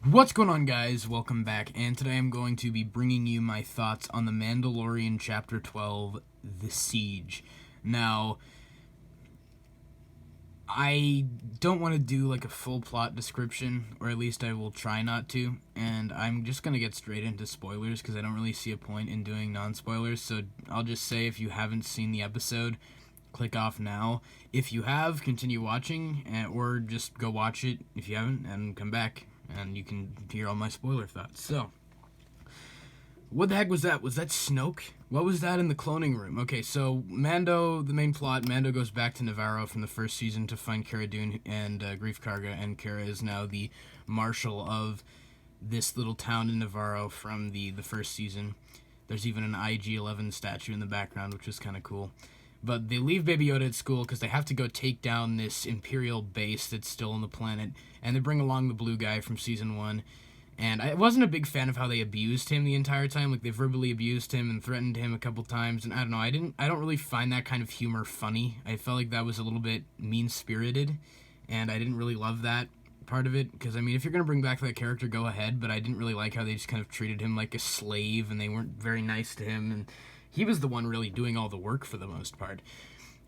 What's going on, guys? Welcome back, and today I'm going to be bringing you my thoughts on The Mandalorian Chapter 12, The Siege. Now, I don't want to do like a full plot description, or at least I will try not to, and I'm just going to get straight into spoilers because I don't really see a point in doing non-spoilers, so I'll just say if you haven't seen the episode, click off now. If you have, continue watching, or just go watch it if you haven't, and come back, and you can hear all my spoiler thoughts. So, what the heck was that? Was that Snoke? What was that in the cloning room? Okay, so Mando, the main plot, Mando goes back to Navarro from the first season to find Cara Dune and Grief Karga, and Cara is now the marshal of this little town in Navarro from the first season. There's even an IG-11 statue in the background, which is kind of cool. But they leave Baby Yoda at school because they have to go take down this Imperial base that's still on the planet, and they bring along the blue guy from Season 1. And I wasn't a big fan of how they abused him the entire time. Like, they verbally abused him and threatened him a couple times, and I don't know, I don't really find that kind of humor funny. I felt like that was a little bit mean-spirited, and I didn't really love that part of it, because, I mean, if you're going to bring back that character, go ahead, but I didn't really like how they just kind of treated him like a slave, and they weren't very nice to him, and he was the one really doing all the work for the most part.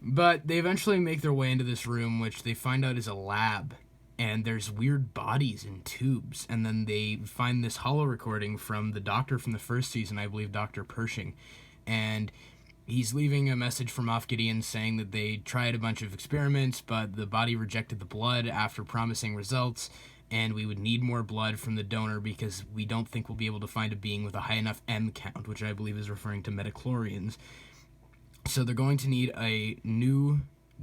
But they eventually make their way into this room, which they find out is a lab, and there's weird bodies in tubes, and then they find this holo recording from the doctor from the first season, I believe Dr. Pershing, and he's leaving a message from Moff Gideon saying that they tried a bunch of experiments, but the body rejected the blood after promising results, and we would need more blood from the donor because we don't think we'll be able to find a being with a high enough M count, which I believe is referring to midichlorians. So they're going to need a new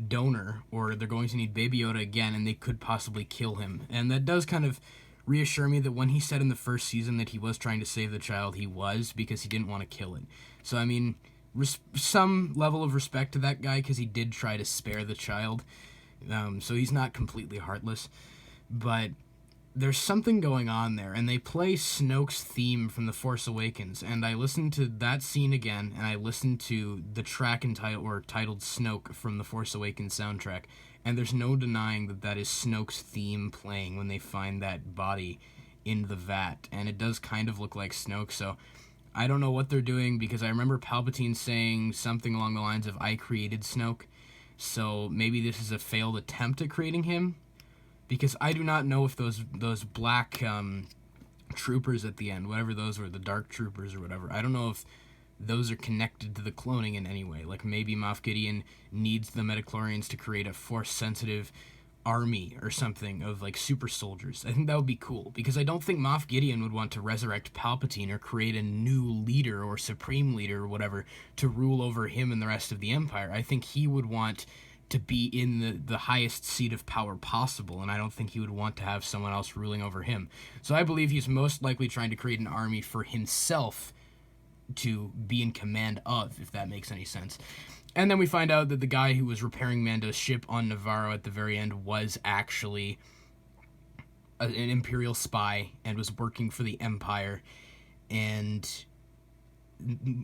donor, or they're going to need Baby Yoda again, and they could possibly kill him. And that does kind of reassure me that when he said in the first season that he was trying to save the child, he was, because he didn't want to kill it. So, I mean, some level of respect to that guy, because he did try to spare the child. So he's not completely heartless. But there's something going on there, and they play Snoke's theme from The Force Awakens, and I listened to that scene again, and I listened to the track titled Snoke from The Force Awakens soundtrack, and there's no denying that that is Snoke's theme playing when they find that body in the vat, and it does kind of look like Snoke, so I don't know what they're doing, because I remember Palpatine saying something along the lines of, "I created Snoke," so maybe this is a failed attempt at creating him, because I do not know if those black troopers at the end, whatever those were, the dark troopers or whatever, I don't know if those are connected to the cloning in any way. Like, maybe Moff Gideon needs the midichlorians to create a Force-sensitive army or something of, like, super soldiers. I think that would be cool, because I don't think Moff Gideon would want to resurrect Palpatine or create a new leader or supreme leader or whatever to rule over him and the rest of the Empire. I think he would want to be in the highest seat of power possible, and I don't think he would want to have someone else ruling over him. So I believe he's most likely trying to create an army for himself to be in command of, if that makes any sense. And then we find out that the guy who was repairing Mando's ship on Navarro at the very end was actually an Imperial spy and was working for the Empire. And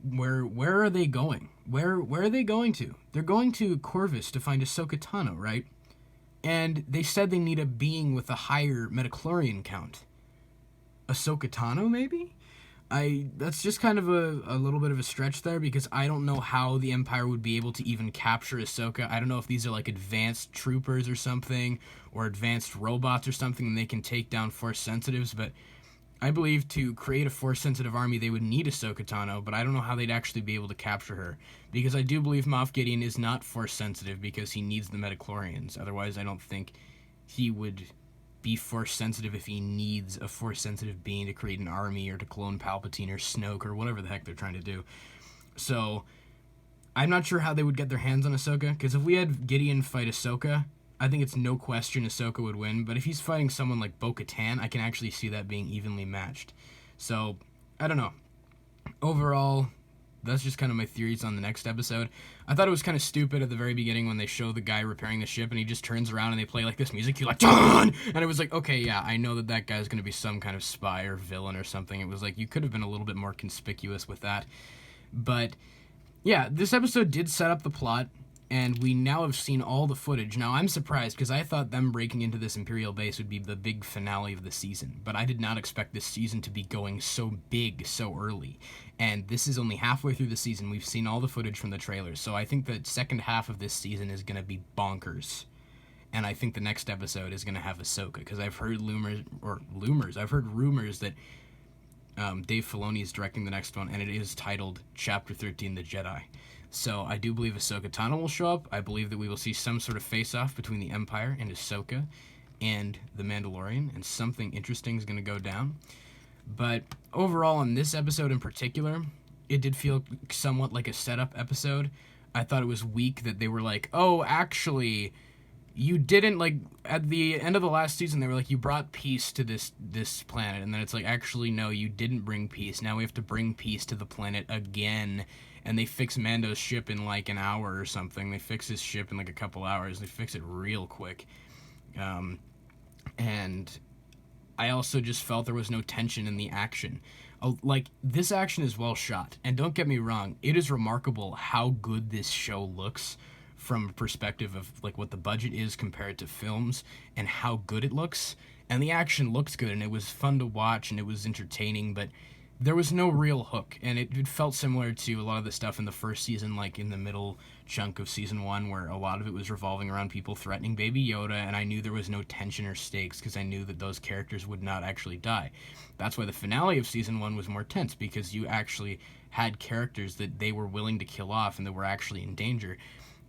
where are they going? Where are they going to? They're going to Corvus to find Ahsoka Tano, right? And they said they need a being with a higher midichlorian count. Ahsoka Tano, maybe? That's just kind of a little bit of a stretch there, because I don't know how the Empire would be able to even capture Ahsoka. I don't know if these are like advanced troopers or something, or advanced robots or something, and they can take down Force sensitives, but I believe to create a Force-sensitive army, they would need Ahsoka Tano, but I don't know how they'd actually be able to capture her, because I do believe Moff Gideon is not Force-sensitive because he needs the midichlorians. Otherwise, I don't think he would be Force-sensitive if he needs a Force-sensitive being to create an army or to clone Palpatine or Snoke or whatever the heck they're trying to do. So, I'm not sure how they would get their hands on Ahsoka, because if we had Gideon fight Ahsoka, I think it's no question Ahsoka would win, but if he's fighting someone like Bo-Katan, I can actually see that being evenly matched. So, I don't know. Overall, that's just kind of my theories on the next episode. I thought it was kind of stupid at the very beginning when they show the guy repairing the ship and he just turns around and they play like this music, you're like, John! And it was like, okay, yeah, I know that guy's going to be some kind of spy or villain or something. It was like, you could have been a little bit more conspicuous with that. But yeah, this episode did set up the plot. and we now have seen all the footage. Now, I'm surprised because I thought them breaking into this Imperial base would be the big finale of the season, but I did not expect this season to be going so big so early. And this is only halfway through the season. We've seen all the footage from the trailers, so I think the second half of this season is going to be bonkers. And I think the next episode is going to have Ahsoka, because I've heard I've heard rumors that Dave Filoni is directing the next one, and it is titled Chapter 13, The Jedi. So I do believe Ahsoka Tano will show up. I believe that we will see some sort of face-off between the Empire and Ahsoka and the Mandalorian, and something interesting is going to go down. But overall, on this episode in particular, it did feel somewhat like a setup episode. I thought it was weak that they were like, oh, actually, you didn't, like, at the end of the last season, they were like, you brought peace to this planet. And then it's like, actually, no, you didn't bring peace. Now we have to bring peace to the planet again. And they fix Mando's ship in like an hour or something. They fix his ship in like a couple hours. They fix it real quick. And I also just felt there was no tension in the action. Like, this action is well shot. And don't get me wrong, it is remarkable how good this show looks from a perspective of like what the budget is compared to films and how good it looks. And the action looks good, and it was fun to watch, and it was entertaining, but there was no real hook, and it felt similar to a lot of the stuff in the first season, like in the middle chunk of season 1, where a lot of it was revolving around people threatening Baby Yoda, and I knew there was no tension or stakes because I knew that those characters would not actually die. That's why the finale of season 1 was more tense, because you actually had characters that they were willing to kill off and that were actually in danger.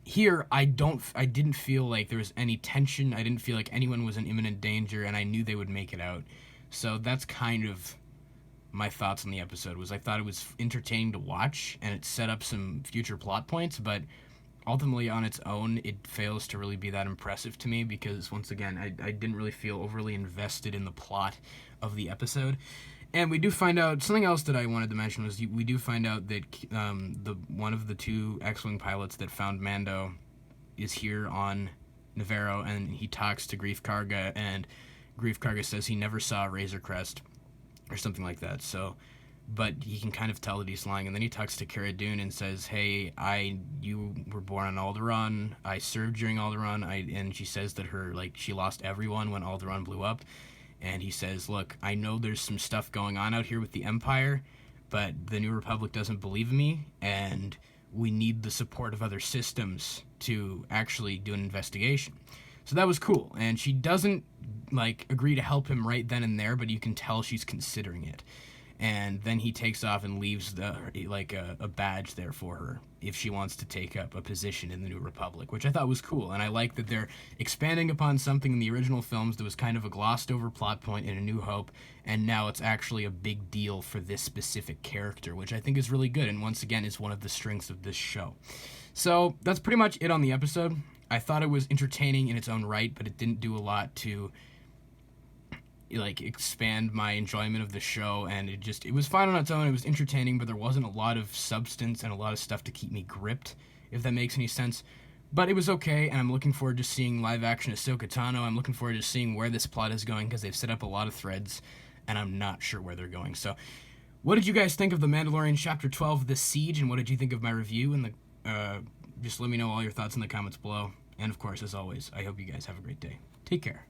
Here, I didn't feel like there was any tension. I didn't feel like anyone was in imminent danger, and I knew they would make it out. So that's kind of my thoughts on the episode. Was I thought it was entertaining to watch, and it set up some future plot points, but ultimately on its own, it fails to really be that impressive to me, because once again, I didn't really feel overly invested in the plot of the episode. And we do find out, something else that I wanted to mention was we do find out that one of the 2 X-Wing pilots that found Mando is here on Navarro, and he talks to Greef Karga, and Greef Karga says he never saw Razor Crest, or something like that. So, but he can kind of tell that he's lying, and then he talks to Cara Dune and says, hey, you were born on Alderaan, I served during Alderaan, and she says that she lost everyone when Alderaan blew up. And he says, look, I know there's some stuff going on out here with the Empire, but the New Republic doesn't believe me, and we need the support of other systems to actually do an investigation. So that was cool. And she doesn't, agree to help him right then and there, but you can tell she's considering it. And then he takes off and leaves a badge there for her if she wants to take up a position in the New Republic, which I thought was cool. And I like that they're expanding upon something in the original films that was kind of a glossed over plot point in A New Hope, and now it's actually a big deal for this specific character, which I think is really good, and once again is one of the strengths of this show. So that's pretty much it on the episode. I thought it was entertaining in its own right, but it didn't do a lot to expand my enjoyment of the show, and it was fine on its own. It was entertaining, but there wasn't a lot of substance and a lot of stuff to keep me gripped, if that makes any sense. But it was okay, and I'm looking forward to seeing live action Ahsoka Tano. I'm looking forward to seeing where this plot is going, because they've set up a lot of threads, and I'm not sure where they're going. So what did you guys think of The Mandalorian Chapter 12, The Siege, and what did you think of my review? And just let me know all your thoughts in the comments below. And of course, as always, I hope you guys have a great day. Take care.